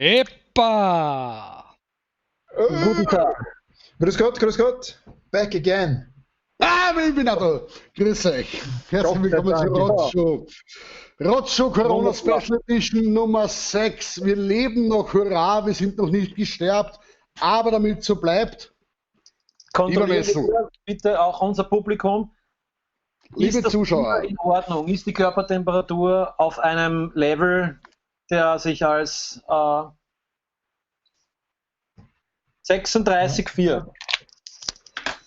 Epa! Guten Tag. Grüß Gott. Back again. Ich bin auch da. Grüß euch. Herzlich willkommen zu Roadshow. Roadshow Corona Special Edition Nummer 6. Wir leben noch, hurra, wir sind noch nicht gesterbt, aber damit so bleibt. Kontrollieren wir bitte auch unser Publikum. Liebe Zuschauer. In Ordnung? Ist die Körpertemperatur auf einem Level, der sich als 36,4.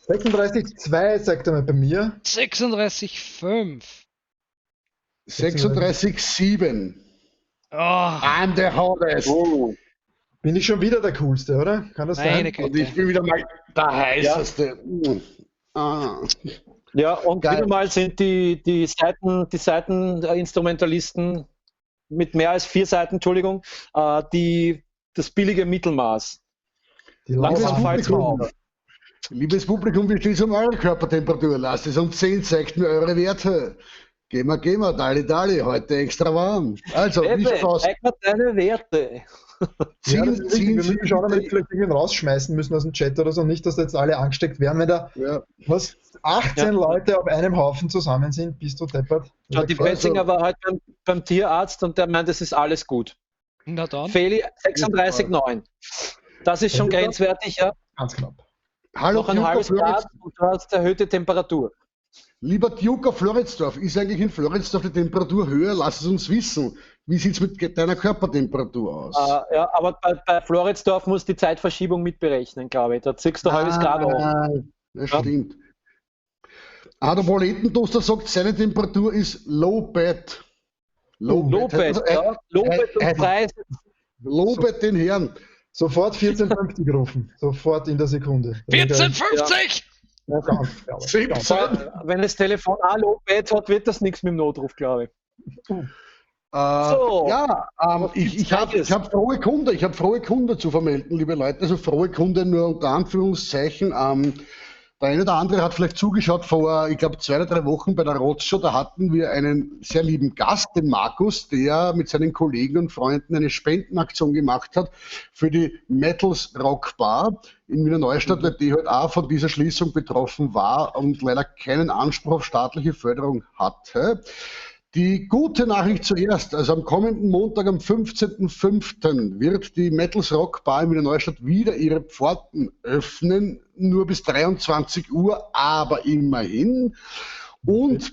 36,2 sagt er mal bei mir. 36,5. 36,7. Oh, I'm the hottest. Oh. Bin ich schon wieder der Coolste, oder? Kann das meine sein? Güte. Und ich bin wieder mal der heißeste. Ja, und Geil. wieder mal sind die Seiteninstrumentalisten mit mehr als 4 Seiten, Entschuldigung, das billige Mittelmaß. Die Langsam Laura- fällt's mir auf. Liebes Publikum, wie steht es um eure Körpertemperatur? Lasst es um 10, zeigt mir eure Werte. Gehen wir, Dali, heute extra warm. Also, wie Ebbe, schaut's aus? zeig mir deine Werte. Ja, das ist richtig. Wir müssen schauen, ob wir vielleicht irgendwen rausschmeißen müssen aus dem Chat oder so. Nicht, dass da jetzt alle angesteckt werden, wenn da Ja. 18 Leute auf einem Haufen zusammen sind. Bist du deppert? Ja, die Betzinger war halt beim Tierarzt und der meint, es ist alles gut. na dann. Feli 36,9. Das ist schon grenzwertig, ja. Ganz knapp. Hallo, Noch ein Duke halbes of Grad und du hast erhöhte Temperatur. Lieber Duke of Floridsdorf, ist eigentlich in Floridsdorf die Temperatur höher? Lass es uns wissen. Wie sieht es mit deiner Körpertemperatur aus? Ja, aber bei Floridsdorf muss die Zeitverschiebung mitberechnen, glaube ich. Da ziehst du ein halbes Grad auf. Das stimmt. Der Proletentoaster sagt, seine Temperatur ist low bed. Lobet, ja. Lobet und Preis. Low bed den Herrn. Sofort 14,50 rufen. Sofort in der Sekunde. 14,50! Ja, ganz, glaube ich. 17. Wenn das Telefon Lobet hat, wird das nichts mit dem Notruf, glaube ich. So. Ja, ich hab frohe Kunde. Ich habe frohe Kunde zu vermelden, liebe Leute. Also frohe Kunde nur unter Anführungszeichen. Der eine oder andere hat vielleicht zugeschaut vor, ich glaube, 2 oder 3 Wochen bei der Roadshow. Da hatten wir einen sehr lieben Gast, den Markus, der mit seinen Kollegen und Freunden eine Spendenaktion gemacht hat für die Metals Rock Bar in Wiener Neustadt, weil die halt auch von dieser Schließung betroffen war und leider keinen Anspruch auf staatliche Förderung hatte. Die gute Nachricht zuerst, also am kommenden Montag, am 15.05. wird die Metals Rock Bar in Wiener Neustadt wieder ihre Pforten öffnen, nur bis 23 Uhr, aber immerhin. Und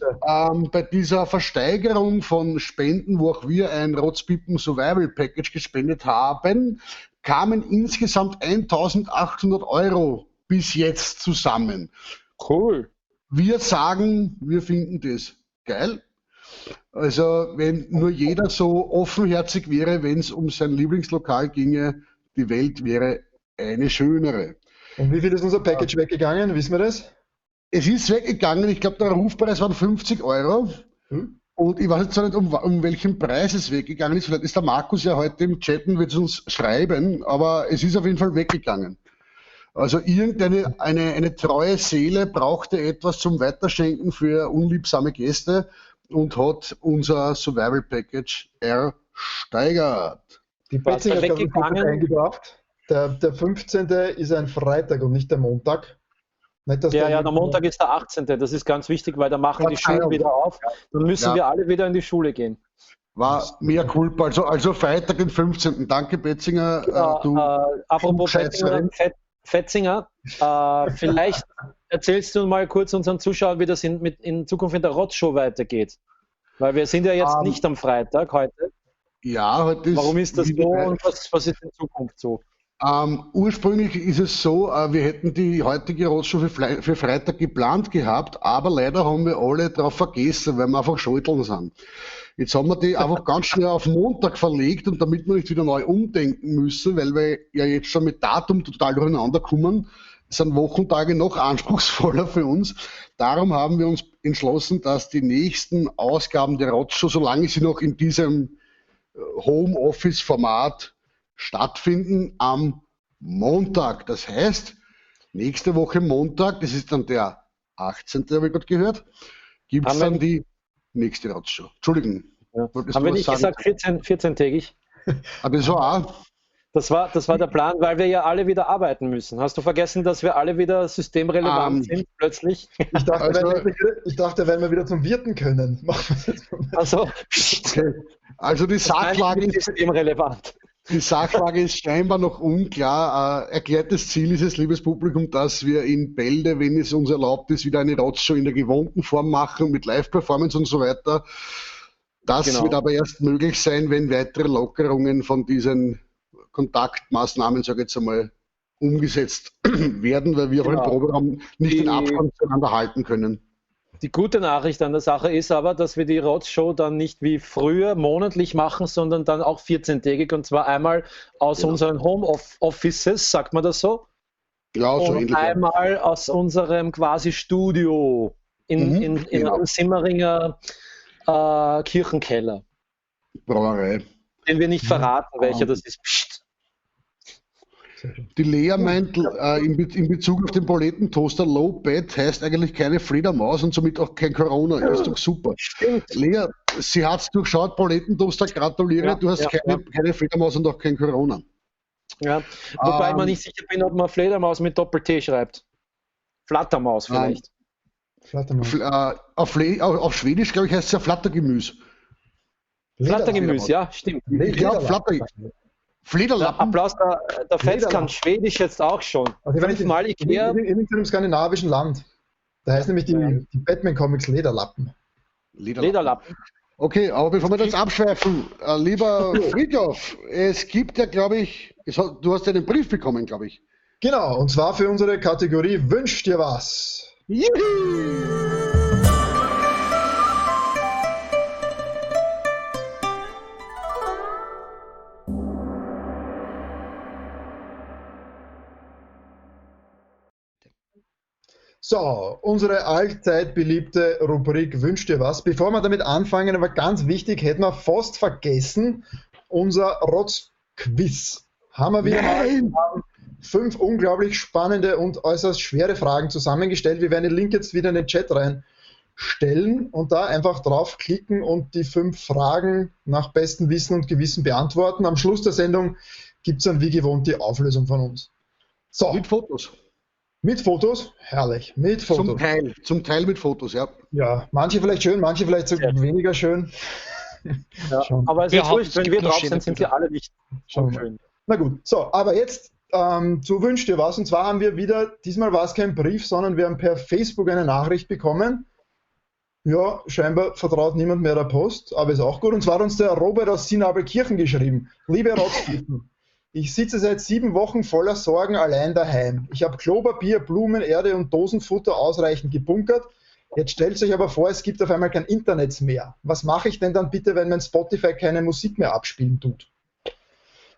bei dieser Versteigerung von Spenden, wo auch wir ein Rotzpippen Survival Package gespendet haben, kamen insgesamt 1.800 € bis jetzt zusammen. Cool. Wir sagen, wir finden das geil. Also wenn nur jeder so offenherzig wäre, wenn es um sein Lieblingslokal ginge, die Welt wäre eine schönere. Und wie viel ist unser Package weggegangen? Wissen wir das? Es ist weggegangen, ich glaube der Rufpreis waren 50 €. Und ich weiß jetzt auch nicht, um welchen Preis es weggegangen ist. Vielleicht ist der Markus ja heute im Chat und wird es uns schreiben, aber es ist auf jeden Fall weggegangen. Also eine treue Seele brauchte etwas zum Weiterschenken für unliebsame Gäste und hat unser Survival Package ersteigert. Die Betzinger hat weggegangen? eingebracht. Der 15. ist ein Freitag und nicht der Montag. Nicht, dass Ja, der Montag ist der 18. Das ist ganz wichtig, weil da machen die Schulen wieder auf. Dann müssen wir alle wieder in die Schule gehen. War mehr Culpa. Also Freitag, den 15. Danke, Betzinger. Apropos Fetzinger, vielleicht erzählst du mal kurz unseren Zuschauern, wie das in Zukunft in der Roadshow weitergeht. Weil wir sind ja jetzt nicht am Freitag heute. Ja, heute ist. Warum ist das so und was ist in Zukunft so? Ursprünglich ist es so, wir hätten die heutige Roadshow für Freitag geplant gehabt, aber leider haben wir alle darauf vergessen, weil wir einfach Schäuteln sind. Jetzt haben wir die einfach ganz schnell auf Montag verlegt und damit wir nicht wieder neu umdenken müssen, weil wir ja jetzt schon mit Datum total durcheinander kommen, sind Wochentage noch anspruchsvoller für uns. Darum haben wir uns entschlossen, dass die nächsten Ausgaben der Roadshow, solange sie noch in diesem Homeoffice-Format stattfinden, am Montag. Das heißt, nächste Woche Montag, das ist dann der 18., habe ich gerade gehört, gibt es dann die nächste Roadshow. Entschuldigung. Ja. Haben wir nicht gesagt 14-tägig? Aber das war auch. Das war der Plan, weil wir ja alle wieder arbeiten müssen. Hast du vergessen, dass wir alle wieder systemrelevant sind plötzlich? Ich dachte, wenn wir wieder zum Wirten können. Also, also die Sachlage ist systemrelevant. Die Sachlage ist scheinbar noch unklar. Erklärtes Ziel ist es, liebes Publikum, dass wir in Bälde, wenn es uns erlaubt ist, wieder eine Roadshow in der gewohnten Form machen, mit Live-Performance und so weiter. Das wird aber erst möglich sein, wenn weitere Lockerungen von diesen Kontaktmaßnahmen, sage ich jetzt einmal, umgesetzt werden, weil wir auch im Proberaum nicht den Abstand zueinander halten können. Die gute Nachricht an der Sache ist aber, dass wir die Roadshow dann nicht wie früher monatlich machen, sondern dann auch 14-tägig, und zwar einmal aus unseren Home-Offices, sagt man das so? Ja, so und ähnlich. Einmal aus unserem quasi Studio in einem Simmeringer Kirchenkeller. Brauerei. Den wir nicht verraten, welcher das ist. Psst. Die Lea meint, in Bezug auf den Poletten-Toaster, Low Bad heißt eigentlich keine Fledermaus und somit auch kein Corona. Ist doch super. Stimmt. Lea, sie hat es durchschaut, Poletten-Toaster, gratuliere, Ja, du hast keine Fledermaus und auch kein Corona. Ja. Wobei ich mir nicht sicher bin, ob man Fledermaus mit Doppel-T schreibt. Flattermaus vielleicht. Auf Schwedisch, glaube ich, heißt es ja Flattergemüse. Flattergemüse, ja, stimmt. Ja, Flederlappen. Applaus, der Fels kann Schwedisch jetzt auch schon. Also Fünfmal Ikea. In einem skandinavischen Land. Da heißt nämlich die Batman-Comics Lederlappen. Lederlappen. Okay, aber bevor wir das abschweifen, lieber Friedhof, es gibt ja, glaube ich, du hast einen Brief bekommen, glaube ich. Genau, und zwar für unsere Kategorie Wünsch dir was. Juhu! So, unsere allzeit beliebte Rubrik Wünsch dir was. Bevor wir damit anfangen, aber ganz wichtig, hätten wir fast vergessen, unser Rotz-Quiz. Haben wir wieder mal 5 unglaublich spannende und äußerst schwere Fragen zusammengestellt. Wir werden den Link jetzt wieder in den Chat reinstellen und da einfach draufklicken und die 5 Fragen nach bestem Wissen und Gewissen beantworten. Am Schluss der Sendung gibt es dann wie gewohnt die Auflösung von uns. So. Mit Fotos. Mit Fotos? Herrlich. Mit Fotos. Zum Teil mit Fotos, ja. Ja, manche vielleicht schön, manche vielleicht so weniger schön. Ja, aber es ist wurscht, wenn wir drauf sind, sind wir alle nicht so schön. Na gut, so, aber jetzt zu Wünsch dir was. Und zwar haben wir wieder, diesmal war es kein Brief, sondern wir haben per Facebook eine Nachricht bekommen. Ja, scheinbar vertraut niemand mehr der Post, aber ist auch gut. Und zwar hat uns der Robert aus Sinabelkirchen geschrieben. Liebe Rotzkiffen, ich sitze seit 7 Wochen voller Sorgen allein daheim. Ich habe Klopapier, Blumen, Erde und Dosenfutter ausreichend gebunkert. Jetzt stellt euch aber vor, es gibt auf einmal kein Internet mehr. Was mache ich denn dann bitte, wenn mein Spotify keine Musik mehr abspielen tut?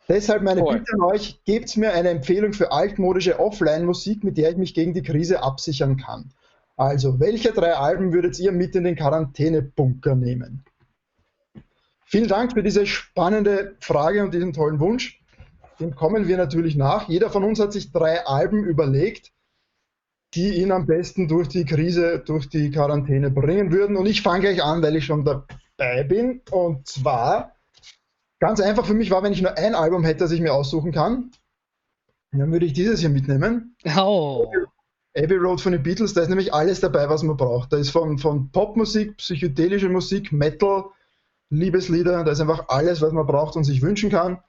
Deshalb meine Bitte an euch, gebt mir eine Empfehlung für altmodische Offline-Musik, mit der ich mich gegen die Krise absichern kann. Also, welche 3 Alben würdet ihr mit in den Quarantänebunker nehmen? Vielen Dank für diese spannende Frage und diesen tollen Wunsch. Dem kommen wir natürlich nach. Jeder von uns hat sich 3 Alben überlegt, die ihn am besten durch die Krise, durch die Quarantäne bringen würden. Und ich fange gleich an, weil ich schon dabei bin. Und zwar, ganz einfach für mich war, wenn ich nur ein Album hätte, das ich mir aussuchen kann, dann würde ich dieses hier mitnehmen. Oh. Abbey Road von den Beatles, da ist nämlich alles dabei, was man braucht. Da ist von Popmusik, psychedelische Musik, Metal, Liebeslieder, da ist einfach alles, was man braucht und sich wünschen kann.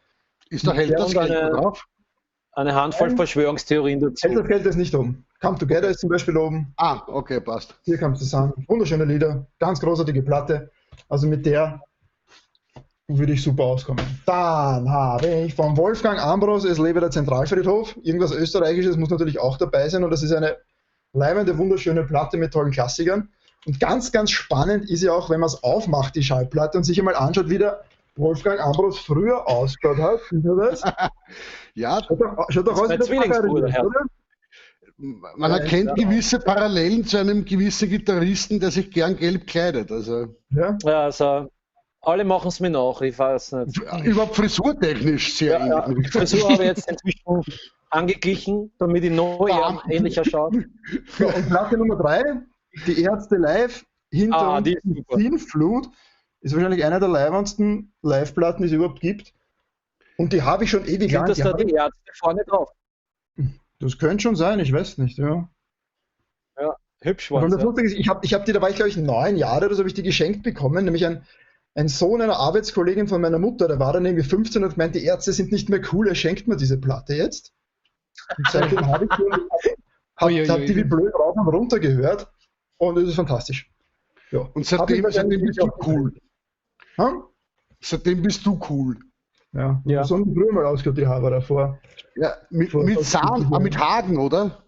Ist da Helters Geld drauf? Eine Handvoll Verschwörungstheorien dazu. Helters Geld ist nicht oben. Come Together ist zum Beispiel oben. Ah, okay, passt. Hier kommt es zusammen. Wunderschöne Lieder, ganz großartige Platte. Also mit der würde ich super auskommen. Dann habe ich von Wolfgang Ambros, Es lebe der Zentralfriedhof. Irgendwas Österreichisches muss natürlich auch dabei sein und das ist eine leibende, wunderschöne Platte mit tollen Klassikern. Und ganz, ganz spannend ist ja auch, wenn man es aufmacht, die Schallplatte, und sich einmal anschaut, wie der Wolfgang Ambros früher ausgeschaut hat. Sieht ihr das? Ja, schaut doch aus wie der Zwillingsbruder, oder? Man erkennt gewisse Parallelen zu einem gewissen Gitarristen, der sich gern gelb kleidet. Also. Ja. Ja, also alle machen es mir nach, ich weiß nicht. Überhaupt frisurtechnisch sehr ähnlich. Die Frisur habe ich jetzt inzwischen angeglichen, damit ich noch ähnlicher schaue. So, und Platte Nummer 3, die Ärzte live, hinter uns die Sinnflut, ist wahrscheinlich einer der leibendsten Live-Platten, die es überhaupt gibt. Und die habe ich schon ewig lang. Sind das da die Ärzte vorne drauf? Das könnte schon sein, ich weiß nicht, ja. Ja, hübsch Und waren das sie. Lustige ist, ich hab die, da war ich glaube ich 9 Jahre oder so, habe ich die geschenkt bekommen, nämlich ein Sohn einer Arbeitskollegin von meiner Mutter, der war dann irgendwie 15 und meint, die Ärzte sind nicht mehr cool, er schenkt mir diese Platte jetzt. Und seitdem habe ich die wie blöd rauf und runter gehört und es ist fantastisch. Ja. Und seitdem bist du cool. Hm? Seitdem bist du cool. Ja, Ja. so ein früher mal ausgehört, die Haare davor. Ja, mit Hagen, oder?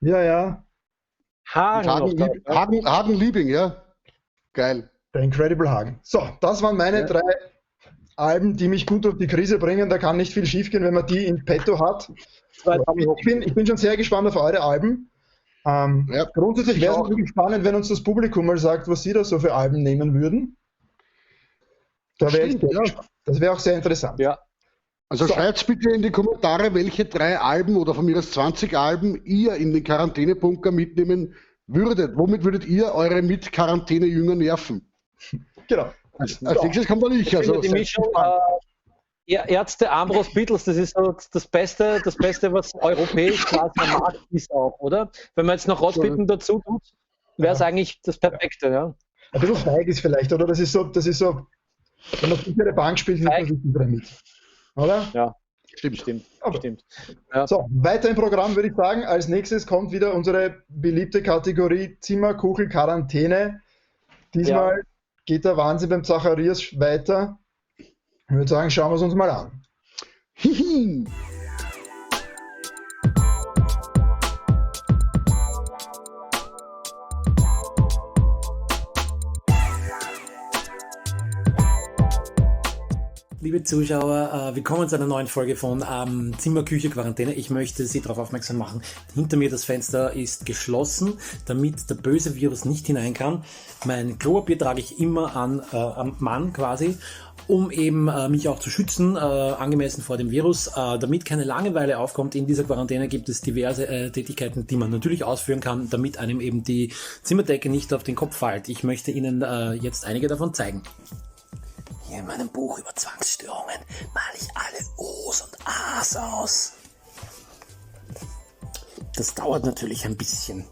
Ja, ja, Hagen Liebing, ja. Geil. der Incredible Hagen. So, das waren meine 3 Alben, die mich gut durch die Krise bringen. Da kann nicht viel schiefgehen, wenn man die in petto hat. Ich bin schon sehr gespannt auf eure Alben. Grundsätzlich wäre es wirklich spannend, wenn uns das Publikum mal sagt, was sie da so für Alben nehmen würden. Da wäre ich gespannt. Das wäre auch sehr interessant. Ja. Also schreibt bitte in die Kommentare, welche 3 Alben oder von mir aus 20 Alben ihr in den Quarantänebunker mitnehmen würdet. Womit würdet ihr eure Mit-Quarantäne-Jünger nerven? Genau. Als nächstes kommt dann ich. Also, die Mischung Ärzte, Ambros, Beatles, das ist so das Beste, was europäisch quasi am Markt ist auch, oder? Wenn man jetzt noch Rotzbitten dazu tut, wäre es eigentlich das Perfekte, ja. Ein bisschen feig ist vielleicht, oder? Das ist so, wenn man sichere Bank spielt, nimmt man sich die 3 mit. Oder? Ja, stimmt. Okay. Ja. So, weiter im Programm würde ich sagen, als nächstes kommt wieder unsere beliebte Kategorie Zimmerkuchel Quarantäne. Diesmal geht der Wahnsinn beim Zacharias weiter. Ich würde sagen, schauen wir es uns mal an. Hihi. Liebe Zuschauer, willkommen zu einer neuen Folge von Zimmerküche Quarantäne. Ich möchte Sie darauf aufmerksam machen, hinter mir das Fenster ist geschlossen, damit der böse Virus nicht hinein kann. Mein Klopapier trage ich immer am Mann quasi, um eben mich auch zu schützen, angemessen vor dem Virus. Damit keine Langeweile aufkommt in dieser Quarantäne, gibt es diverse Tätigkeiten, die man natürlich ausführen kann, damit einem eben die Zimmerdecke nicht auf den Kopf fällt. Ich möchte Ihnen jetzt einige davon zeigen. Hier in meinem Buch über Zwangsstörungen male ich alle O's und A's aus. Das dauert natürlich ein bisschen.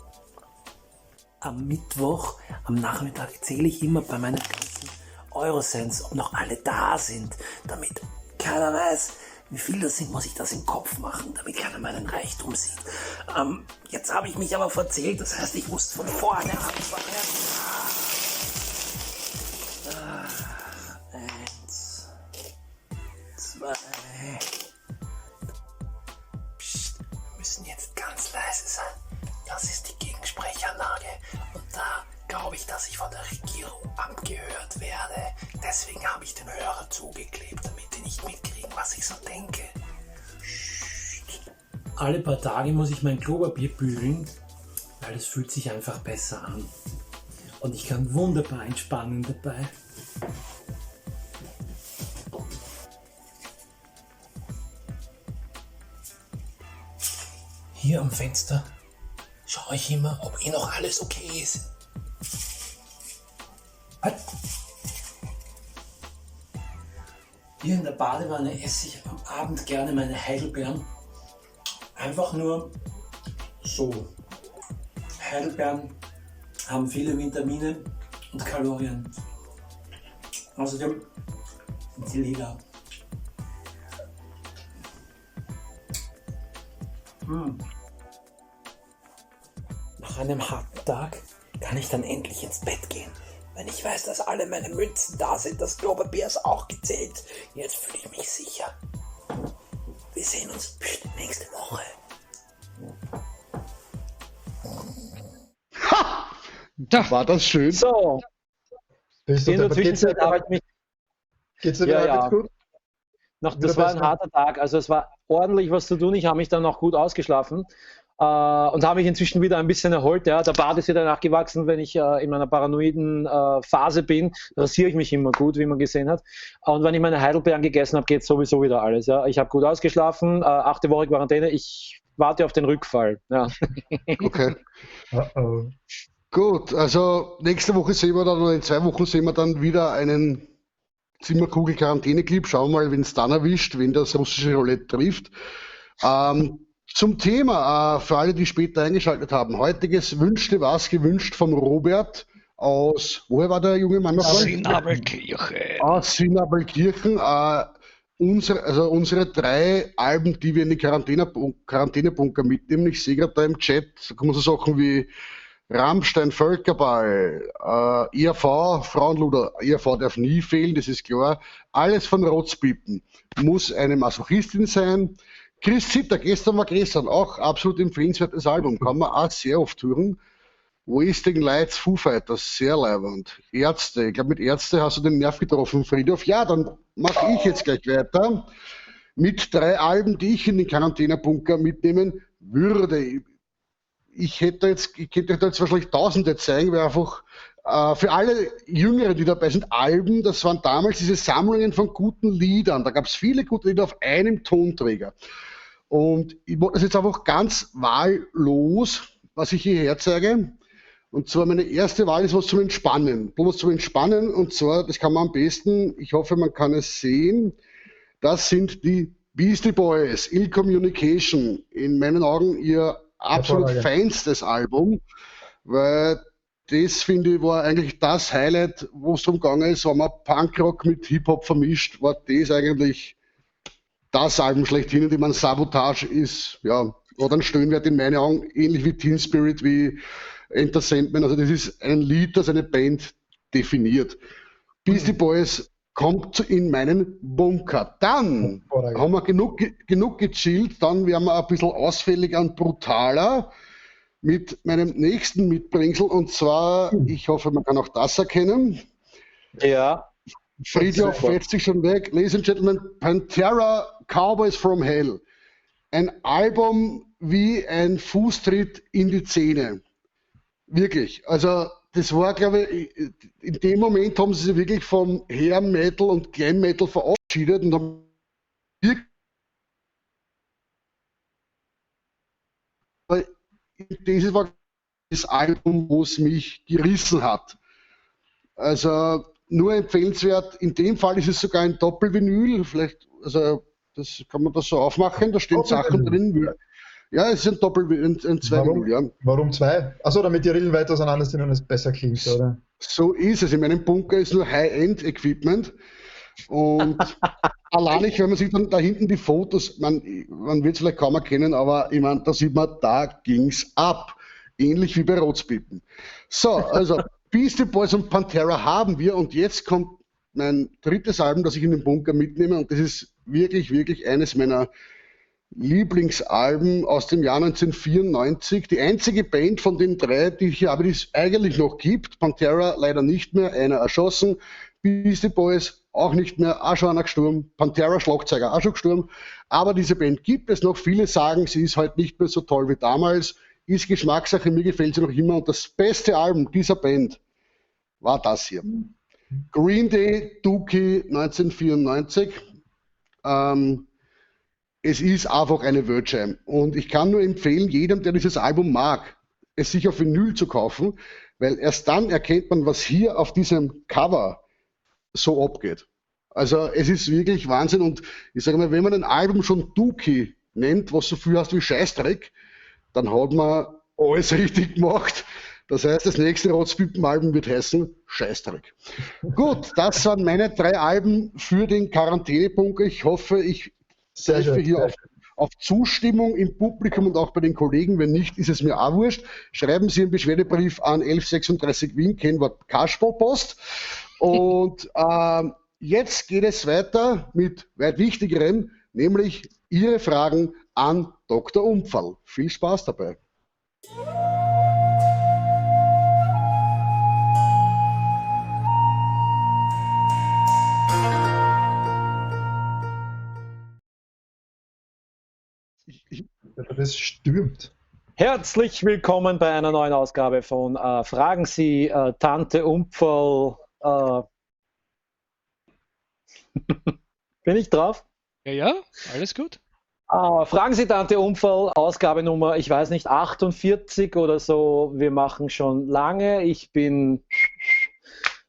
Am Mittwoch, am Nachmittag zähle ich immer bei meinen ganzen Eurocents, ob noch alle da sind. Damit keiner weiß, wie viel das sind, muss ich das im Kopf machen, damit keiner meinen Reichtum sieht. Jetzt habe ich mich aber verzählt, das heißt, ich muss von vorne anfangen. 1, 2. Psst, wir müssen jetzt ganz leise sein. Das ist die Gegensprechanlage. Und da glaube ich, dass ich von der Regierung abgehört werde. Deswegen habe ich den Hörer zugeklebt, damit die nicht mitkriegen, was ich so denke. Psst. Alle paar Tage muss ich mein Klopapier bügeln, weil es fühlt sich einfach besser an. Und ich kann wunderbar entspannen dabei. Hier am Fenster schaue ich immer, ob noch alles okay ist. Hier in der Badewanne esse ich am Abend gerne meine Heidelbeeren. Einfach nur so. Heidelbeeren haben viele Vitamine und Kalorien. Außerdem sind sie lila. Nach einem harten Tag kann ich dann endlich ins Bett gehen, wenn ich weiß, dass alle meine Münzen da sind. Das Klopapier ist auch gezählt. Jetzt fühle ich mich sicher. Wir sehen uns bestimmt nächste Woche. Ha! War das schön? So, in der Zwischenzeit habe ich mich. Geht's dir jetzt gut? Das war ein harter Tag, also es war ordentlich was zu tun. Ich habe mich dann auch gut ausgeschlafen und habe mich inzwischen wieder ein bisschen erholt. Ja. Der Bart ist wieder nachgewachsen, wenn ich in meiner paranoiden Phase bin. Rasiere ich mich immer gut, wie man gesehen hat. Und wenn ich meine Heidelbeeren gegessen habe, geht es sowieso wieder alles. Ja. Ich habe gut ausgeschlafen, 8. Woche Quarantäne. Ich warte auf den Rückfall. Ja. Okay. Gut, also nächste Woche sehen wir dann, oder in 2 Wochen sehen wir dann wieder einen Zimmerkugel-Quarantäne-Clip. Schauen wir mal, wenn es dann erwischt, wenn das russische Roulette trifft. Zum Thema, für alle, die später eingeschaltet haben, heutiges Wünschte was gewünscht vom Robert aus, woher war der junge Mann noch? Sinabelkirche. Aus Sinabelkirchen. Unsere 3 Alben, die wir in den Quarantänebunker mitnehmen. Ich sehe gerade da im Chat, da kommen so Sachen wie Rammstein, Völkerball, ERV, Frauenluder, ERV darf nie fehlen, das ist klar. Alles von Rotzpiepen. Muss eine Masochistin sein. Chris Zitter, gestern war gestern, auch absolut empfehlenswertes Album, kann man auch sehr oft hören. Wasting Lights, Foo Fighters, sehr leibend. Ärzte, ich glaube mit Ärzte hast du den Nerv getroffen, Friedhof. Ja, dann mache ich jetzt gleich weiter mit 3 Alben, die ich in den Quarantänebunker mitnehmen würde. Ich könnte euch jetzt wahrscheinlich Tausende zeigen, weil einfach für alle Jüngeren, die dabei sind, Alben, das waren damals diese Sammlungen von guten Liedern. Da gab es viele gute Lieder auf einem Tonträger. Und ich wollte das jetzt einfach ganz wahllos, was ich hierher zeige. Und zwar meine erste Wahl ist was zum Entspannen. Was zum Entspannen, und zwar, das kann man am besten, ich hoffe, man kann es sehen, das sind die Beastie Boys, Ill Communication. In meinen Augen ihr absolut feinstes Album, weil das, finde ich, war eigentlich das Highlight, wo es darum gegangen ist, wenn man Punkrock mit Hip-Hop vermischt, war das eigentlich das Album schlechthin. Und ich meine, Sabotage ist, ja, hat einen Stellenwert in meinen Augen, ähnlich wie Teen Spirit, wie Enter Sandman. Also das ist ein Lied, das eine Band definiert. Beastie Boys kommt in meinen Bunker. Dann haben wir genug gechillt, dann werden wir ein bisschen ausfälliger und brutaler mit meinem nächsten Mitbringsel, und zwar, ich hoffe, man kann auch das erkennen. Ja. Friedhof fetzt sich schon weg. Ladies and Gentlemen, Pantera, Cowboys from Hell. Ein Album wie ein Fußtritt in die Zähne. Wirklich. Also das war, glaube ich, in dem Moment haben sie sich wirklich vom Hair Metal und Glam Metal verabschiedet und haben wirklich, dieses war das Album, wo es mich gerissen hat. Also nur empfehlenswert. In dem Fall ist es sogar ein Doppelvinyl. Vielleicht, also das kann man das so aufmachen. Da stehen Sachen drin. Ja, es ist ein Doppelvinyl, ein Zwei-Vinyl, ja. Warum 2? Achso, damit die Rillen weiter auseinander sind und es besser klingt, oder? So ist es. In meinem Bunker ist nur High-End-Equipment. Und allein, wenn man sieht dann da hinten die Fotos, man wird es vielleicht kaum erkennen, aber ich meine, da sieht man, da ging's ab. Ähnlich wie bei Rotzpiepen. So, also Beastie Boys und Pantera haben wir, und jetzt kommt mein drittes Album, das ich in den Bunker mitnehme, und das ist wirklich, wirklich eines meiner Lieblingsalben aus dem Jahr 1994. Die einzige Band von den 3, die ich habe, die es eigentlich noch gibt. Pantera leider nicht mehr, einer erschossen. Beastie Boys auch nicht mehr, auch schon einer gestorben. Pantera, Schlagzeuger, auch schon gestorben. Aber diese Band gibt es noch. Viele sagen, sie ist halt nicht mehr so toll wie damals. Ist Geschmackssache, mir gefällt sie noch immer. Und das beste Album dieser Band war das hier. Green Day, Dookie, 1994. Es ist einfach eine Word-Jam. Und ich kann nur empfehlen, jedem, der dieses Album mag, es sich auf Vinyl zu kaufen, weil erst dann erkennt man, was hier auf diesem Cover so abgeht. Also es ist wirklich Wahnsinn. Und ich sage mal, wenn man ein Album schon Dookie nennt, was so viel heißt wie Scheißdreck, dann hat man alles richtig gemacht. Das heißt, das nächste Rotzpiepen-Album wird heißen Scheißdreck. Gut, das waren meine 3 Alben für den Quarantänebunker. Ich hoffe, ich treffe hier auf Zustimmung im Publikum und auch bei den Kollegen. Wenn nicht, ist es mir auch wurscht. Schreiben Sie einen Beschwerdebrief an 1136 Wien, Kennwort Kasperlpost. Und jetzt geht es weiter mit weit wichtigeren, nämlich Ihre Fragen an Dr. Umfall. Viel Spaß dabei. Das stürmt. Herzlich willkommen bei einer neuen Ausgabe von Fragen Sie Tante Umfall. Bin ich drauf? Ja, alles gut. Fragen Sie Tante Umfall, Ausgabe Nummer, ich weiß nicht, 48 oder so. Wir machen schon lange. Ich bin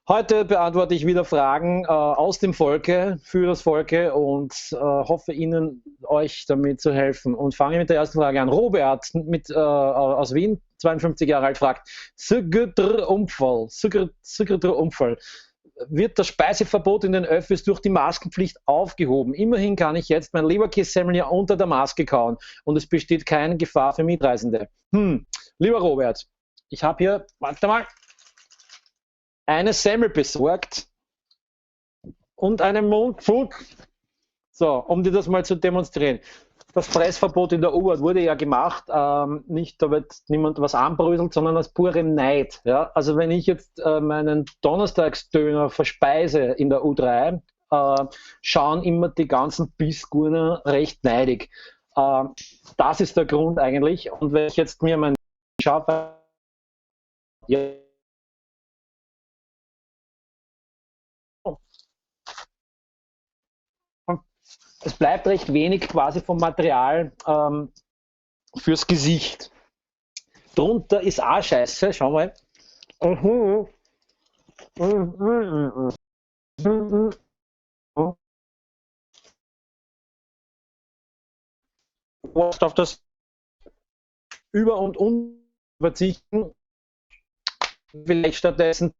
Heute beantworte ich wieder Fragen aus dem Volke, für das Volke und hoffe euch damit zu helfen. Und fange mit der ersten Frage an. Robert aus Wien, 52 Jahre alt, fragt, Sigurdur Unfall. Wird das Speiseverbot in den Öffis durch die Maskenpflicht aufgehoben? Immerhin kann ich jetzt mein Leberkässemmel ja unter der Maske kauen und es besteht keine Gefahr für Mitreisende. Lieber Robert, ich habe hier, warte mal, eine Semmel besorgt und einen Mundfug. So, um dir das mal zu demonstrieren. Das Fressverbot in der U-Bahn wurde ja gemacht, nicht, da wird niemand was anbröselt, sondern aus purem Neid. Ja? Also wenn ich jetzt meinen Donnerstagsdöner verspeise in der U3, schauen immer die ganzen Bissgurner recht neidig. Das ist der Grund eigentlich. Und wenn ich jetzt mir mein schaue, es bleibt recht wenig quasi vom Material fürs Gesicht. Drunter ist auch scheiße, schau mal. Auf das Über- und verzichten, vielleicht stattdessen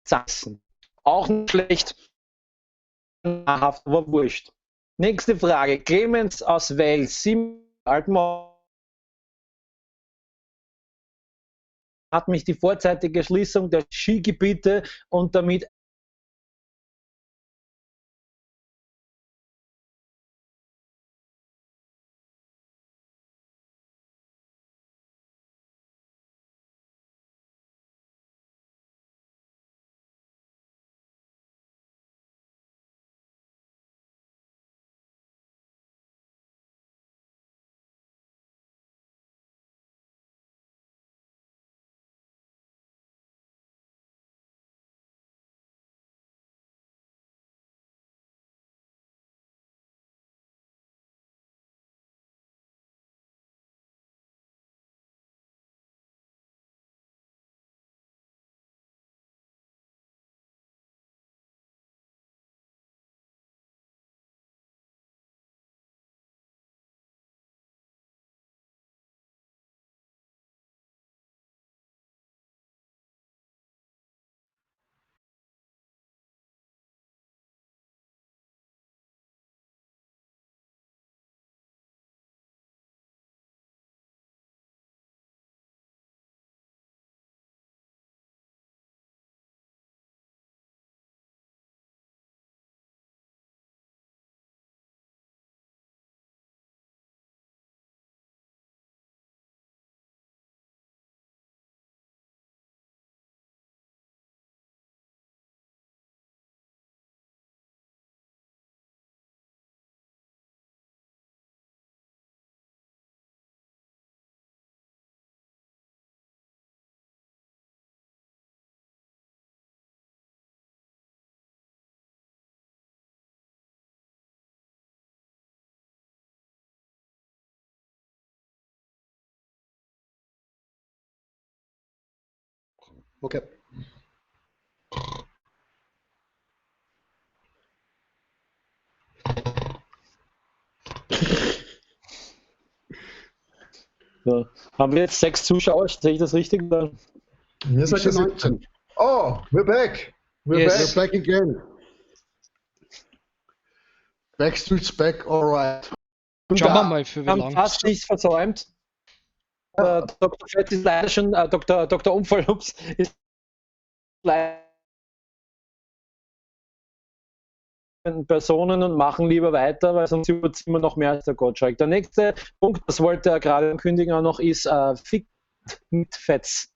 Zassen. Auch nicht schlecht, nahrhaft, aber wurscht. Nächste Frage. Clemens aus Wels, 7 Altmann, hat mich die vorzeitige Schließung der Skigebiete und damit Okay. So. Haben wir jetzt 6 Zuschauer? Sehe ich das richtig? Mir sagt es 19. Oh, we're back. We're back again. Backstreet's back, alright. Schauen wir mal, für wie haben lange. fast nichts versäumt. Dr. Fett ist leider schon, Dr. Unfall ist leider Personen und machen lieber weiter, weil sonst überziehen wir noch mehr als der Gottschalk. Der nächste Punkt, das wollte er gerade ankündigen auch noch, ist Fick mit Fetz.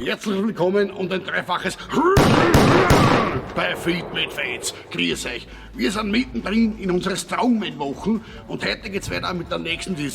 Herzlich willkommen und ein dreifaches bei Feed mit Fates. Grüß euch. Wir sind mittendrin in unserer Strongman-Wochen und heute geht's weiter mit der nächsten